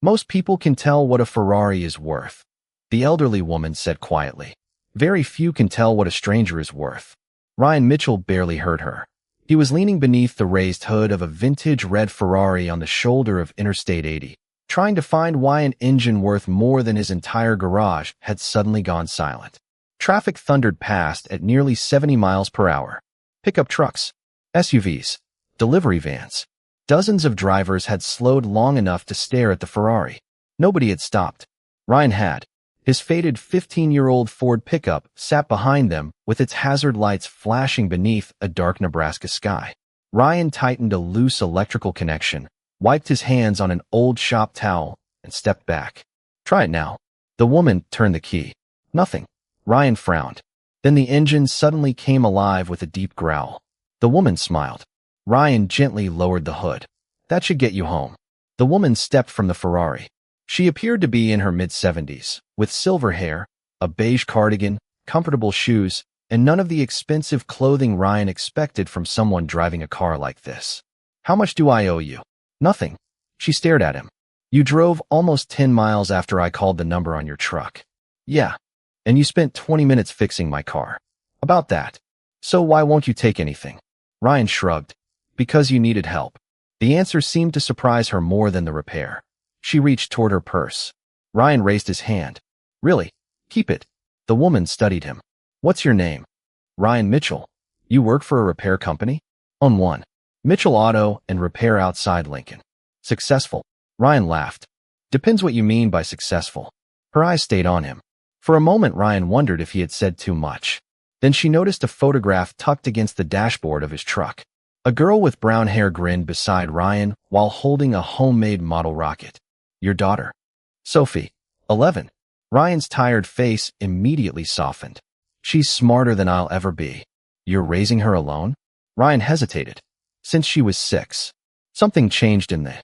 Most people can tell what a Ferrari is worth, the elderly woman said quietly. Very few can tell what a stranger is worth. Ryan Mitchell barely heard her. He was leaning beneath the raised hood of a vintage red Ferrari on the shoulder of Interstate 80, trying to find why an engine worth more than his entire garage had suddenly gone silent. Traffic thundered past at nearly 70 miles per hour. Pickup trucks, SUVs, delivery vans. Dozens of drivers had slowed long enough to stare at the Ferrari. Nobody had stopped. Ryan had. His faded 15-year-old Ford pickup sat behind them with its hazard lights flashing beneath a dark Nebraska sky. Ryan tightened a loose electrical connection, wiped his hands on an old shop towel, and stepped back. Try it now. The woman turned the key. Nothing. Ryan frowned. Then the engine suddenly came alive with a deep growl. The woman smiled. Ryan gently lowered the hood. That should get you home. The woman stepped from the Ferrari. She appeared to be in her mid-70s, with silver hair, a beige cardigan, comfortable shoes, and none of the expensive clothing Ryan expected from someone driving a car like this. How much do I owe you? Nothing. She stared at him. You drove almost 10 miles after I called the number on your truck. Yeah. And you spent 20 minutes fixing my car. About that. So why won't you take anything? Ryan shrugged. Because you needed help. The answer seemed to surprise her more than the repair. She reached toward her purse. Ryan raised his hand. Really? Keep it. The woman studied him. What's your name? Ryan Mitchell. You work for a repair company? On one. Mitchell Auto and Repair outside Lincoln. Successful. Ryan laughed. Depends what you mean by successful. Her eyes stayed on him. For a moment Ryan wondered if he had said too much. Then she noticed a photograph tucked against the dashboard of his truck. A girl with brown hair grinned beside Ryan while holding a homemade model rocket. Your daughter? Sophie. 11. Ryan's tired face immediately softened. She's smarter than I'll ever be. You're raising her alone? Ryan hesitated. Since she was 6. Something changed in the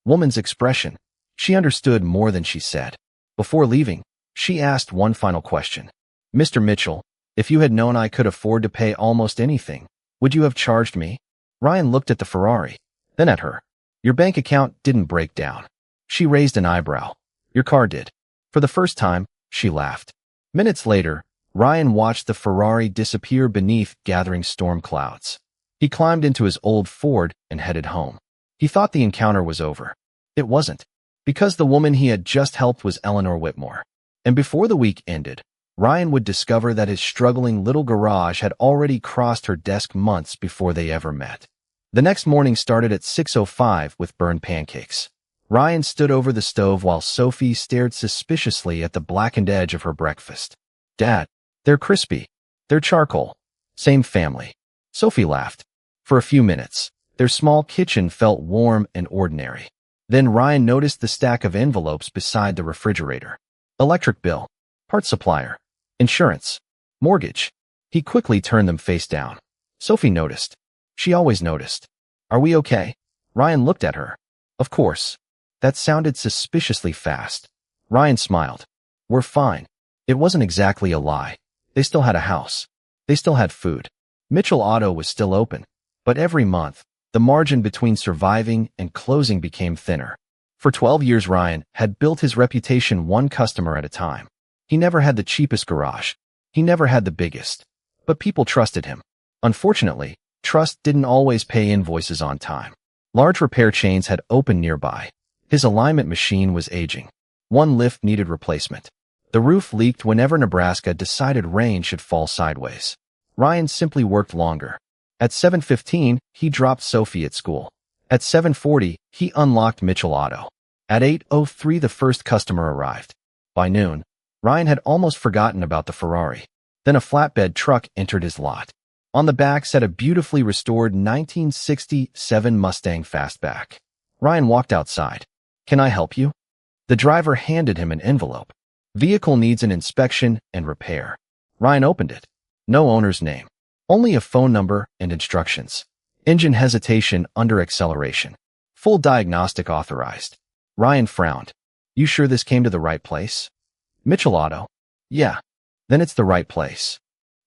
woman's expression. She understood more than she said. Before leaving, she asked one final question. Mr. Mitchell, if you had known I could afford to pay almost anything, would you have charged me? Ryan looked at the Ferrari, then at her. Your bank account didn't break down. She raised an eyebrow. Your car did. For the first time, she laughed. Minutes later, Ryan watched the Ferrari disappear beneath gathering storm clouds. He climbed into his old Ford and headed home. He thought the encounter was over. It wasn't, because the woman he had just helped was Eleanor Whitmore. And before the week ended, Ryan would discover that his struggling little garage had already crossed her desk months before they ever met. The next morning started at 6:05 with burned pancakes. Ryan stood over the stove while Sophie stared suspiciously at the blackened edge of her breakfast. Dad, they're crispy. They're charcoal. Same family. Sophie laughed. For a few minutes, their small kitchen felt warm and ordinary. Then Ryan noticed the stack of envelopes beside the refrigerator. Electric bill, parts supplier, insurance, mortgage. He quickly turned them face down. Sophie noticed. She always noticed. Are we okay? Ryan looked at her. Of course. That sounded suspiciously fast. Ryan smiled. We're fine. It wasn't exactly a lie. They still had a house. They still had food. Mitchell Auto was still open. But every month, the margin between surviving and closing became thinner. For 12 years Ryan had built his reputation one customer at a time. He never had the cheapest garage. He never had the biggest. But people trusted him. Unfortunately, trust didn't always pay invoices on time. Large repair chains had opened nearby. His alignment machine was aging. One lift needed replacement. The roof leaked whenever Nebraska decided rain should fall sideways. Ryan simply worked longer. At 7:15, he dropped Sophie at school. At 7:40, he unlocked Mitchell Auto. At 8:03, the first customer arrived. By noon, Ryan had almost forgotten about the Ferrari. Then a flatbed truck entered his lot. On the back sat a beautifully restored 1967 Mustang Fastback. Ryan walked outside. Can I help you? The driver handed him an envelope. Vehicle needs an inspection and repair. Ryan opened it. No owner's name. Only a phone number and instructions. Engine hesitation under acceleration. Full diagnostic authorized. Ryan frowned. You sure this came to the right place? Mitchell Auto. Yeah. Then it's the right place.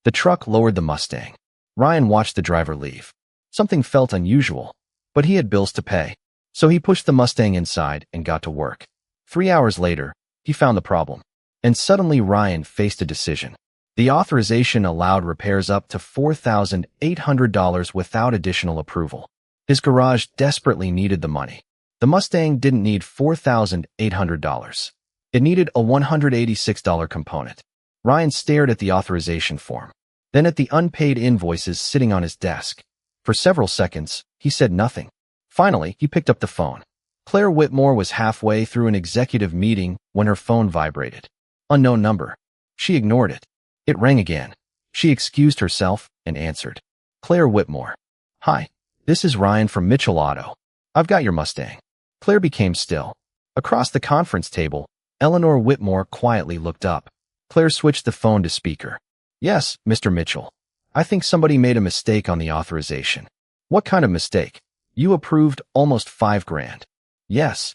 The truck lowered the Mustang. Ryan watched the driver leave. Something felt unusual, but he had bills to pay. So he pushed the Mustang inside and got to work. 3 hours later, he found the problem. And suddenly Ryan faced a decision. The authorization allowed repairs up to $4,800 without additional approval. His garage desperately needed the money. The Mustang didn't need $4,800. It needed a $186 component. Ryan stared at the authorization form, then at the unpaid invoices sitting on his desk. For several seconds, he said nothing. Finally, he picked up the phone. Claire Whitmore was halfway through an executive meeting when her phone vibrated. Unknown number. She ignored it. It rang again. She excused herself and answered. Claire Whitmore. Hi, this is Ryan from Mitchell Auto. I've got your Mustang. Claire became still. Across the conference table, Eleanor Whitmore quietly looked up. Claire switched the phone to speaker. Yes, Mr. Mitchell. I think somebody made a mistake on the authorization. What kind of mistake? You approved almost $5,000. Yes.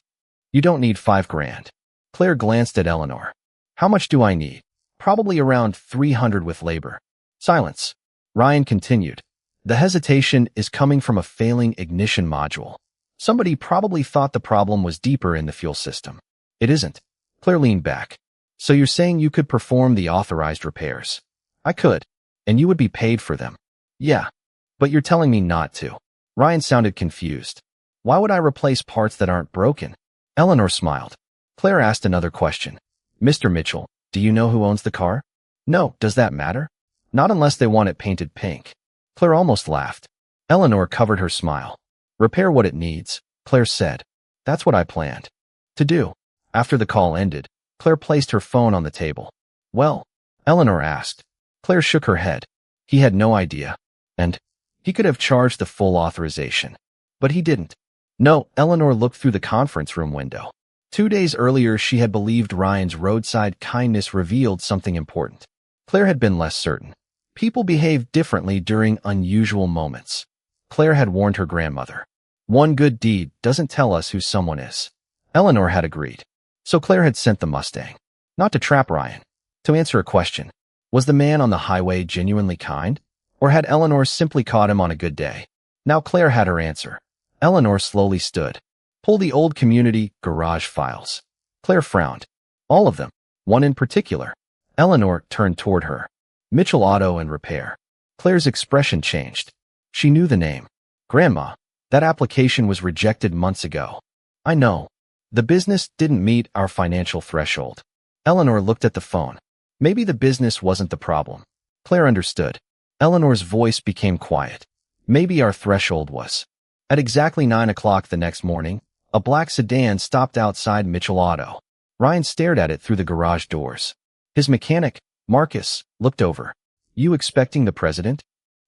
You don't need $5,000. Claire glanced at Eleanor. How much do I need? Probably around $300 with labor. Silence. Ryan continued. The hesitation is coming from a failing ignition module. Somebody probably thought the problem was deeper in the fuel system. It isn't. Claire leaned back. So you're saying you could perform the authorized repairs? I could. And you would be paid for them. Yeah. But you're telling me not to. Ryan sounded confused. Why would I replace parts that aren't broken? Eleanor smiled. Claire asked another question. Mr. Mitchell, do you know who owns the car? No, does that matter? Not unless they want it painted pink. Claire almost laughed. Eleanor covered her smile. Repair what it needs, Claire said. That's what I planned to do. After the call ended, Claire placed her phone on the table. Well, Eleanor asked. Claire shook her head. He had no idea. And he could have charged the full authorization. But he didn't. No, Eleanor looked through the conference room window. 2 days earlier, she had believed Ryan's roadside kindness revealed something important. Claire had been less certain. People behave differently during unusual moments. Claire had warned her grandmother. One good deed doesn't tell us who someone is. Eleanor had agreed. So Claire had sent the Mustang. Not to trap Ryan. To answer a question. Was the man on the highway genuinely kind? Or had Eleanor simply caught him on a good day? Now Claire had her answer. Eleanor slowly stood. Pull the old community garage files. Claire frowned. All of them. One in particular. Eleanor turned toward her. Mitchell Auto and Repair. Claire's expression changed. She knew the name. Grandma, that application was rejected months ago. I know. The business didn't meet our financial threshold. Eleanor looked at the phone. Maybe the business wasn't the problem. Claire understood. Eleanor's voice became quiet. Maybe our threshold was. At exactly 9 o'clock the next morning, a black sedan stopped outside Mitchell Auto. Ryan stared at it through the garage doors. His mechanic, Marcus, looked over. You expecting the president?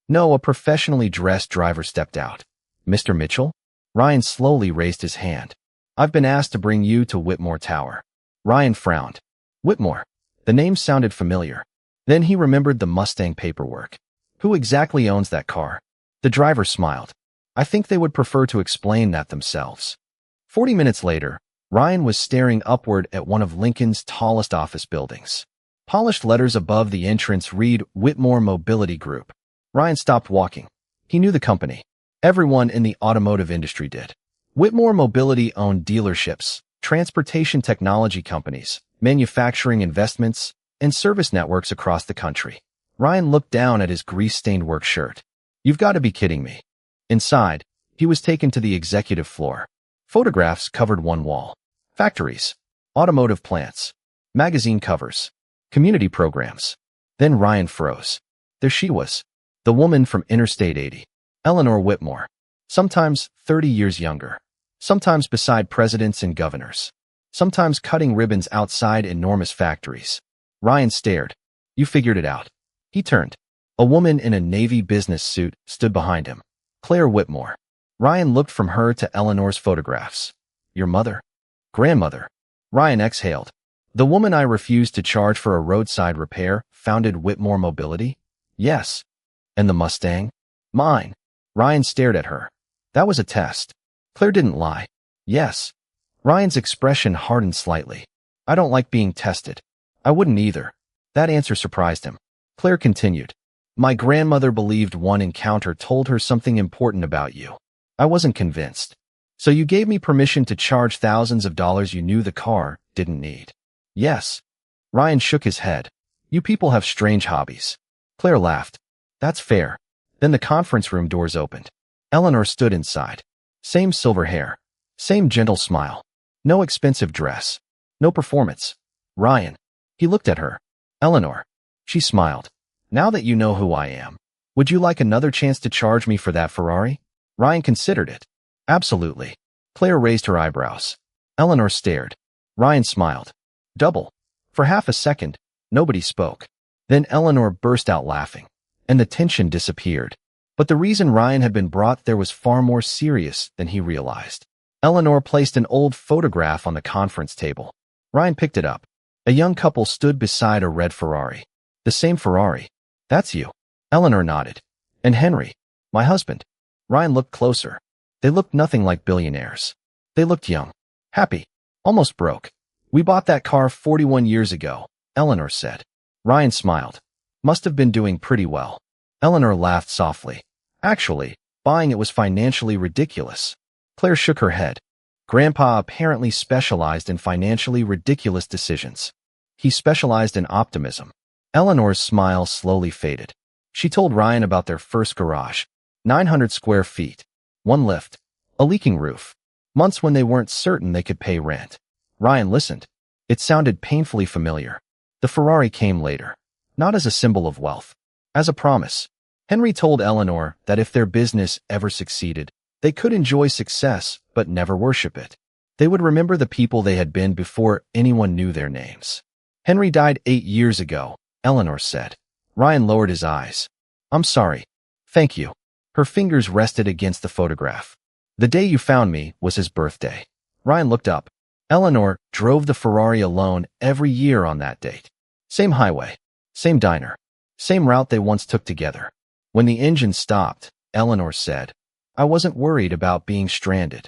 No, a professionally dressed driver stepped out. Mr. Mitchell? Ryan slowly raised his hand. I've been asked to bring you to Whitmore Tower. Ryan frowned. Whitmore. The name sounded familiar. Then he remembered the Mustang paperwork. Who exactly owns that car? The driver smiled. I think they would prefer to explain that themselves. 40 minutes later, Ryan was staring upward at one of Lincoln's tallest office buildings. Polished letters above the entrance read Whitmore Mobility Group. Ryan stopped walking. He knew the company. Everyone in the automotive industry did. Whitmore Mobility owned dealerships, transportation technology companies, manufacturing investments, and service networks across the country. Ryan looked down at his grease-stained work shirt. You've got to be kidding me. Inside, he was taken to the executive floor. Photographs covered one wall. Factories, automotive plants, magazine covers, community programs. Then Ryan froze. There she was. The woman from Interstate 80. Eleanor Whitmore. Sometimes 30 years younger. Sometimes beside presidents and governors. Sometimes cutting ribbons outside enormous factories. Ryan stared. You figured it out. He turned. A woman in a navy business suit stood behind him. Claire Whitmore. Ryan looked from her to Eleanor's photographs. Your mother? Grandmother. Ryan exhaled. The woman I refused to charge for a roadside repair founded Whitmore Mobility? Yes. And the Mustang? Mine. Ryan stared at her. That was a test. Claire didn't lie. Yes. Ryan's expression hardened slightly. I don't like being tested. I wouldn't either. That answer surprised him. Claire continued. My grandmother believed one encounter told her something important about you. I wasn't convinced. So you gave me permission to charge thousands of dollars you knew the car didn't need. Yes. Ryan shook his head. You people have strange hobbies. Claire laughed. That's fair. Then the conference room doors opened. Eleanor stood inside. Same silver hair. Same gentle smile. No expensive dress. No performance. Ryan. He looked at her. Eleanor. She smiled. Now that you know who I am, would you like another chance to charge me for that Ferrari? Ryan considered it. Absolutely. Claire raised her eyebrows. Eleanor stared. Ryan smiled. Double. For half a second, nobody spoke. Then Eleanor burst out laughing, and the tension disappeared. But the reason Ryan had been brought there was far more serious than he realized. Eleanor placed an old photograph on the conference table. Ryan picked it up. A young couple stood beside a red Ferrari. The same Ferrari. That's you. Eleanor nodded. And Henry. My husband. Ryan looked closer. They looked nothing like billionaires. They looked young. Happy. Almost broke. We bought that car 41 years ago, Eleanor said. Ryan smiled. Must have been doing pretty well. Eleanor laughed softly. Actually, buying it was financially ridiculous. Claire shook her head. Grandpa apparently specialized in financially ridiculous decisions. He specialized in optimism. Eleanor's smile slowly faded. She told Ryan about their first garage. 900 square feet. One lift. A leaking roof. Months when they weren't certain they could pay rent. Ryan listened. It sounded painfully familiar. The Ferrari came later. Not as a symbol of wealth. As a promise. Henry told Eleanor that if their business ever succeeded, they could enjoy success but never worship it. They would remember the people they had been before anyone knew their names. Henry died 8 years ago, Eleanor said. Ryan lowered his eyes. I'm sorry. Thank you. Her fingers rested against the photograph. The day you found me was his birthday. Ryan looked up. Eleanor drove the Ferrari alone every year on that date. Same highway. Same diner. Same route they once took together. When the engine stopped, Eleanor said, I wasn't worried about being stranded.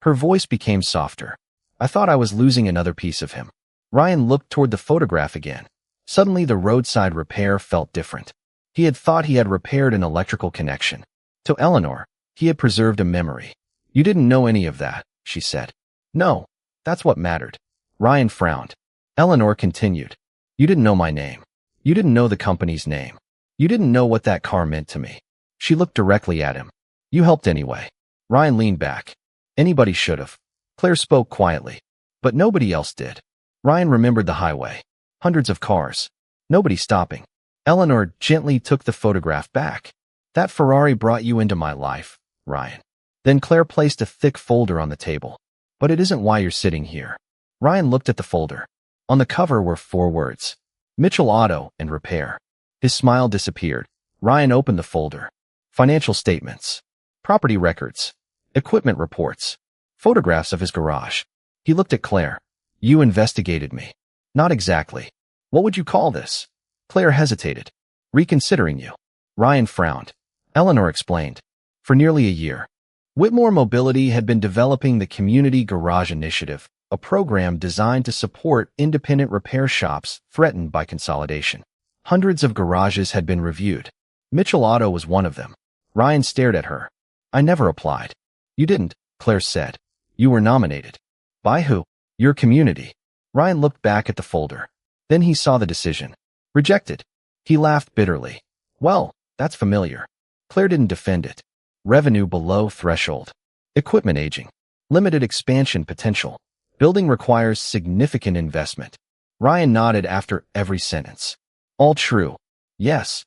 Her voice became softer. I thought I was losing another piece of him. Ryan looked toward the photograph again. Suddenly the roadside repair felt different. He had thought he had repaired an electrical connection. To Eleanor, he had preserved a memory. You didn't know any of that, she said. No, that's what mattered. Ryan frowned. Eleanor continued. You didn't know my name. You didn't know the company's name. You didn't know what that car meant to me. She looked directly at him. You helped anyway. Ryan leaned back. Anybody should have. Claire spoke quietly. But nobody else did. Ryan remembered the highway. Hundreds of cars. Nobody stopping. Eleanor gently took the photograph back. That Ferrari brought you into my life, Ryan. Then Claire placed a thick folder on the table. But it isn't why you're sitting here. Ryan looked at the folder. On the cover were 4 words. Mitchell Auto and Repair. His smile disappeared. Ryan opened the folder. Financial statements. Property records. Equipment reports. Photographs of his garage. He looked at Claire. You investigated me. Not exactly. What would you call this? Claire hesitated. Reconsidering you. Ryan frowned. Eleanor explained. For nearly a year, Whitmore Mobility had been developing the Community Garage Initiative, a program designed to support independent repair shops threatened by consolidation. Hundreds of garages had been reviewed. Mitchell Auto was one of them. Ryan stared at her. I never applied. You didn't, Claire said. You were nominated. By who? Your community. Ryan looked back at the folder. Then he saw the decision. Rejected. He laughed bitterly. Well, that's familiar. Claire didn't defend it. Revenue below threshold. Equipment aging. Limited expansion potential. Building requires significant investment. Ryan nodded after every sentence. All true. Yes.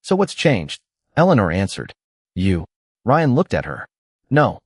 So what's changed? Eleanor answered. You. Ryan looked at her. No.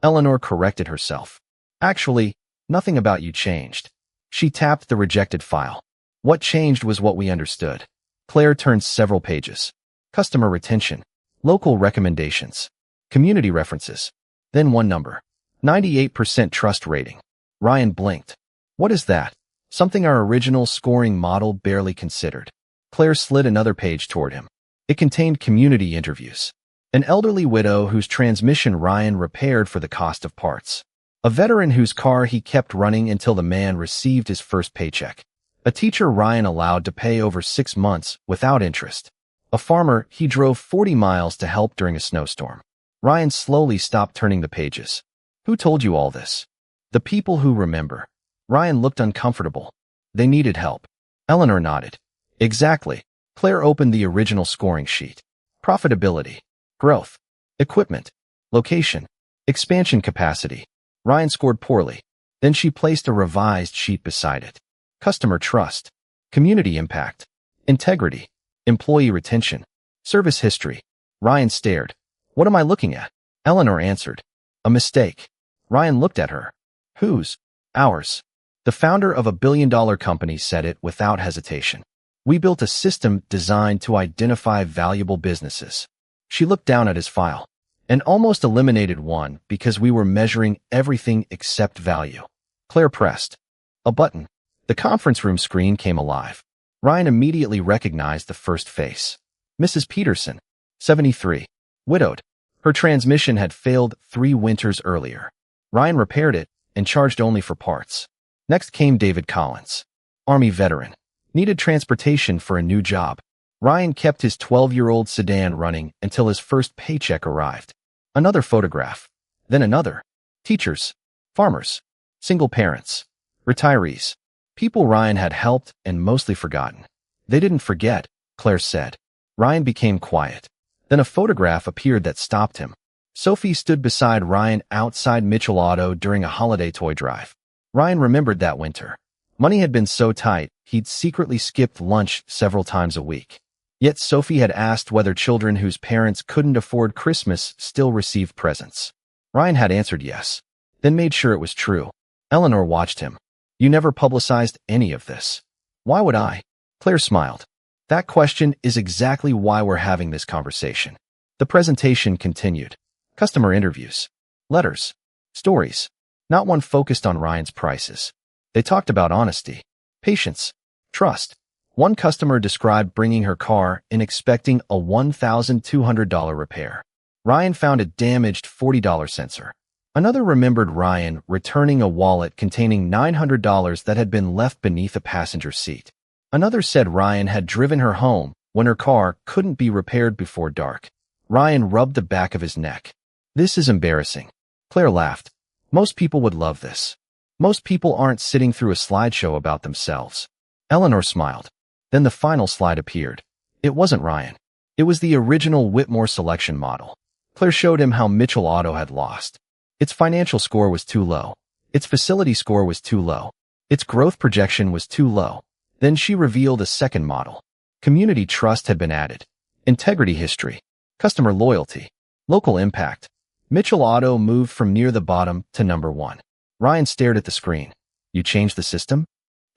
Eleanor corrected herself. Actually, nothing about you changed. She tapped the rejected file. What changed was what we understood. Claire turned several pages. Customer retention. Local recommendations. Community references. Then one number. 98% trust rating. Ryan blinked. What is that? Something our original scoring model barely considered. Claire slid another page toward him. It contained community interviews. An elderly widow whose transmission Ryan repaired for the cost of parts. A veteran whose car he kept running until the man received his first paycheck. A teacher Ryan allowed to pay over 6 months without interest. A farmer he drove 40 miles to help during a snowstorm. Ryan slowly stopped turning the pages. Who told you all this? The people who remember. Ryan looked uncomfortable. They needed help. Eleanor nodded. Exactly. Claire opened the original scoring sheet. Profitability. Growth. Equipment. Location. Expansion capacity. Ryan scored poorly. Then she placed a revised sheet beside it. Customer trust. Community impact. Integrity. Employee retention. Service history. Ryan stared. What am I looking at? Eleanor answered. A mistake. Ryan looked at her. Whose? Ours. The founder of a billion-dollar company said it without hesitation. We built a system designed to identify valuable businesses. She looked down at his file and almost eliminated one because we were measuring everything except value. Claire pressed a button. The conference room screen came alive. Ryan immediately recognized the first face. Mrs. Peterson, 73, widowed. Her transmission had failed 3 winters earlier. Ryan repaired it and charged only for parts. Next came David Collins, Army veteran, needed transportation for a new job. Ryan kept his 12-year-old sedan running until his first paycheck arrived. Another photograph, then another. Teachers, farmers, single parents, retirees, people Ryan had helped and mostly forgotten. They didn't forget, Claire said. Ryan became quiet. Then a photograph appeared that stopped him. Sophie stood beside Ryan outside Mitchell Auto during a holiday toy drive. Ryan remembered that winter. Money had been so tight, he'd secretly skipped lunch several times a week. Yet Sophie had asked whether children whose parents couldn't afford Christmas still received presents. Ryan had answered yes, then made sure it was true. Eleanor watched him. You never publicized any of this. Why would I? Claire smiled. That question is exactly why we're having this conversation. The presentation continued. Customer interviews, letters, stories. Not one focused on Ryan's prices. They talked about honesty, patience, trust. One customer described bringing her car and expecting a $1,200 repair. Ryan found a damaged $40 sensor. Another remembered Ryan returning a wallet containing $900 that had been left beneath a passenger seat. Another said Ryan had driven her home when her car couldn't be repaired before dark. Ryan rubbed the back of his neck. This is embarrassing. Claire laughed. Most people would love this. Most people aren't sitting through a slideshow about themselves. Eleanor smiled. Then the final slide appeared. It wasn't Ryan. It was the original Whitmore selection model. Claire showed him how Mitchell Auto had lost. Its financial score was too low. Its facility score was too low. Its growth projection was too low. Then she revealed a second model. Community trust had been added. Integrity history. Customer loyalty. Local impact. Mitchell Auto moved from near the bottom to number 1. Ryan stared at the screen. You changed the system?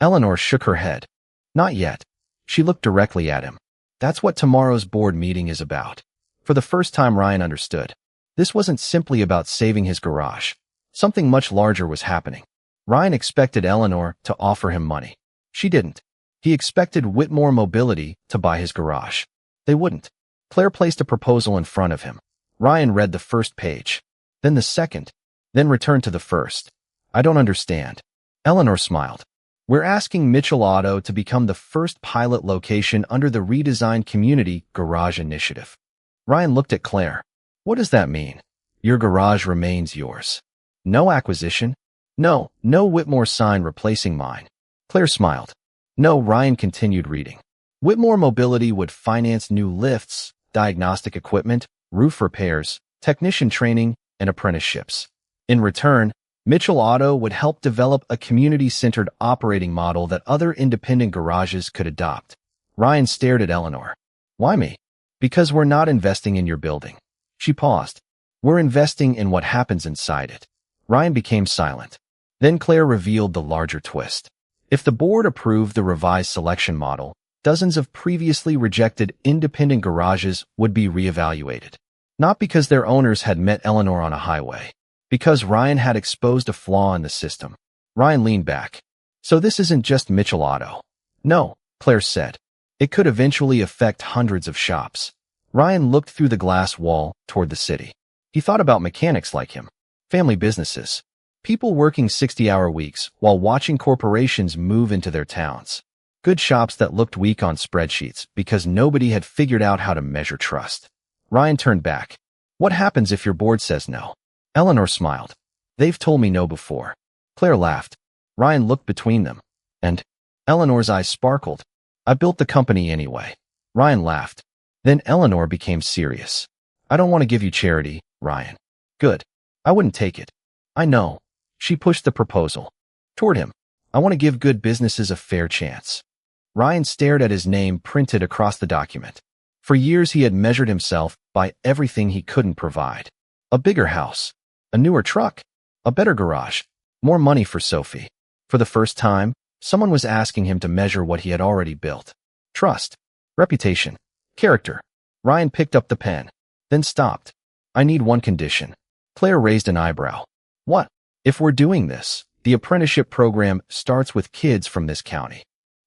Eleanor shook her head. Not yet. She looked directly at him. That's what tomorrow's board meeting is about. For the first time, Ryan understood. This wasn't simply about saving his garage. Something much larger was happening. Ryan expected Eleanor to offer him money. She didn't. He expected Whitmore Mobility to buy his garage. They wouldn't. Claire placed a proposal in front of him. Ryan read the first page, then the second, then returned to the first. I don't understand. Eleanor smiled. We're asking Mitchell Auto to become the first pilot location under the redesigned Community Garage Initiative. Ryan looked at Claire. What does that mean? Your garage remains yours. No acquisition? No Whitmore sign replacing mine. Claire smiled. No, Ryan continued reading. Whitmore Mobility would finance new lifts, diagnostic equipment, roof repairs, technician training, and apprenticeships. In return, Mitchell Auto would help develop a community-centered operating model that other independent garages could adopt. Ryan stared at Eleanor. Why me? Because we're not investing in your building. She paused. We're investing in what happens inside it. Ryan became silent. Then Claire revealed the larger twist. If the board approved the revised selection model, dozens of previously rejected independent garages would be reevaluated. Not because their owners had met Eleanor on a highway. Because Ryan had exposed a flaw in the system. Ryan leaned back. So this isn't just Mitchell Auto. No, Claire said. It could eventually affect hundreds of shops. Ryan looked through the glass wall toward the city. He thought about mechanics like him, family businesses, people working 60-hour weeks while watching corporations move into their towns. Good shops that looked weak on spreadsheets because nobody had figured out how to measure trust. Ryan turned back. What happens if your board says no? Eleanor smiled. They've told me no before. Claire laughed. Ryan looked between them. And Eleanor's eyes sparkled. I built the company anyway. Ryan laughed. Then Eleanor became serious. I don't want to give you charity, Ryan. Good. I wouldn't take it. I know. She pushed the proposal toward him. I want to give good businesses a fair chance. Ryan stared at his name printed across the document. For years he had measured himself by everything he couldn't provide. A bigger house, a newer truck, a better garage, more money for Sophie. For the first time, someone was asking him to measure what he had already built. Trust, reputation, character. Ryan picked up the pen, then stopped. I need one condition. Claire raised an eyebrow. What? If we're doing this, the apprenticeship program starts with kids from this county.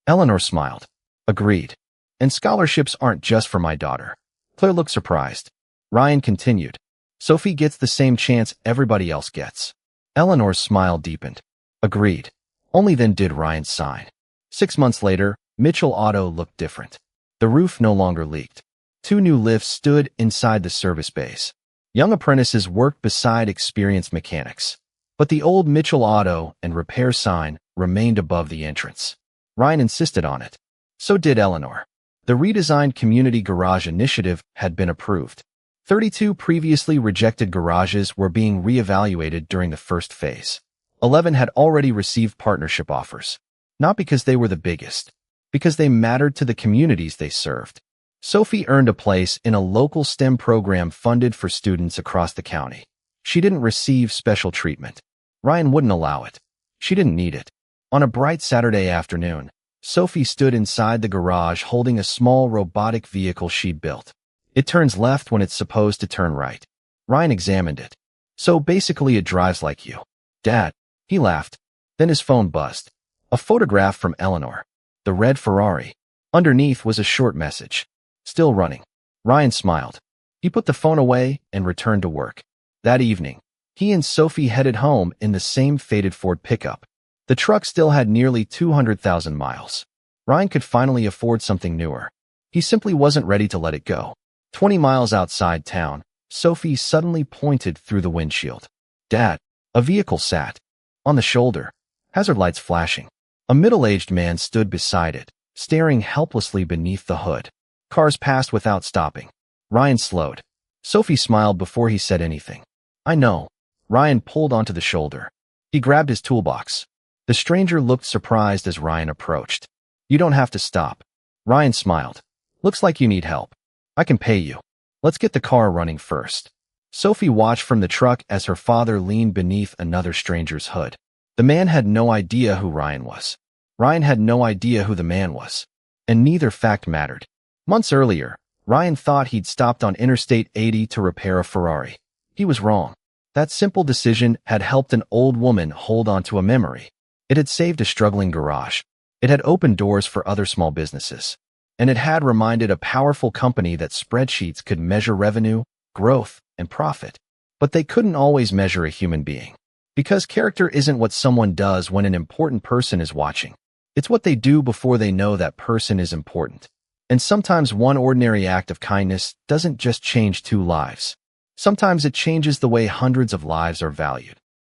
Eleanor smiled. Agreed. And scholarships aren't just for my daughter. Claire looked surprised. Ryan continued. Sophie gets the same chance everybody else gets. Eleanor's smile deepened. Agreed. Only then did Ryan sign. 6 months later, Mitchell Auto looked different. The roof no longer leaked. 2 new lifts stood inside the service bays. Young apprentices worked beside experienced mechanics. But the old Mitchell Auto and Repair sign remained above the entrance. Ryan insisted on it. So did Eleanor. The redesigned community garage initiative had been approved. 32 previously rejected garages were being reevaluated during the first phase. 11 had already received partnership offers. Not because they were the biggest, because they mattered to the communities they served. Sophie earned a place in a local STEM program funded for students across the county. She didn't receive special treatment. Ryan wouldn't allow it. She didn't need it. On a bright Saturday afternoon, Sophie stood inside the garage holding a small robotic vehicle she'd built. It turns left when it's supposed to turn right. Ryan examined it. So basically it drives like you. Dad. He laughed. Then his phone buzzed. A photograph from Eleanor. The red Ferrari. Underneath was a short message. Still running. Ryan smiled. He put the phone away and returned to work. That evening, he and Sophie headed home in the same faded Ford pickup. The truck still had nearly 200,000 miles. Ryan could finally afford something newer. He simply wasn't ready to let it go. 20 miles outside town, Sophie suddenly pointed through the windshield. Dad. A vehicle sat on the shoulder, hazard lights flashing. A middle-aged man stood beside it, staring helplessly beneath the hood. Cars passed without stopping. Ryan slowed. Sophie smiled before he said anything. I know. Ryan pulled onto the shoulder. He grabbed his toolbox. The stranger looked surprised as Ryan approached. You don't have to stop. Ryan smiled. Looks like you need help. I can pay you. Let's get the car running first. Sophie watched from the truck as her father leaned beneath another stranger's hood. The man had no idea who Ryan was. Ryan had no idea who the man was. And neither fact mattered. Months earlier, Ryan thought he'd stopped on Interstate 80 to repair a Ferrari. He was wrong. That simple decision had helped an old woman hold on to a memory. It had saved a struggling garage. It had opened doors for other small businesses. And it had reminded a powerful company that spreadsheets could measure revenue, growth, and profit. But they couldn't always measure a human being. Because character isn't what someone does when an important person is watching. It's what they do before they know that person is important. And sometimes one ordinary act of kindness doesn't just change 2 lives. Sometimes it changes the way hundreds of lives are valued.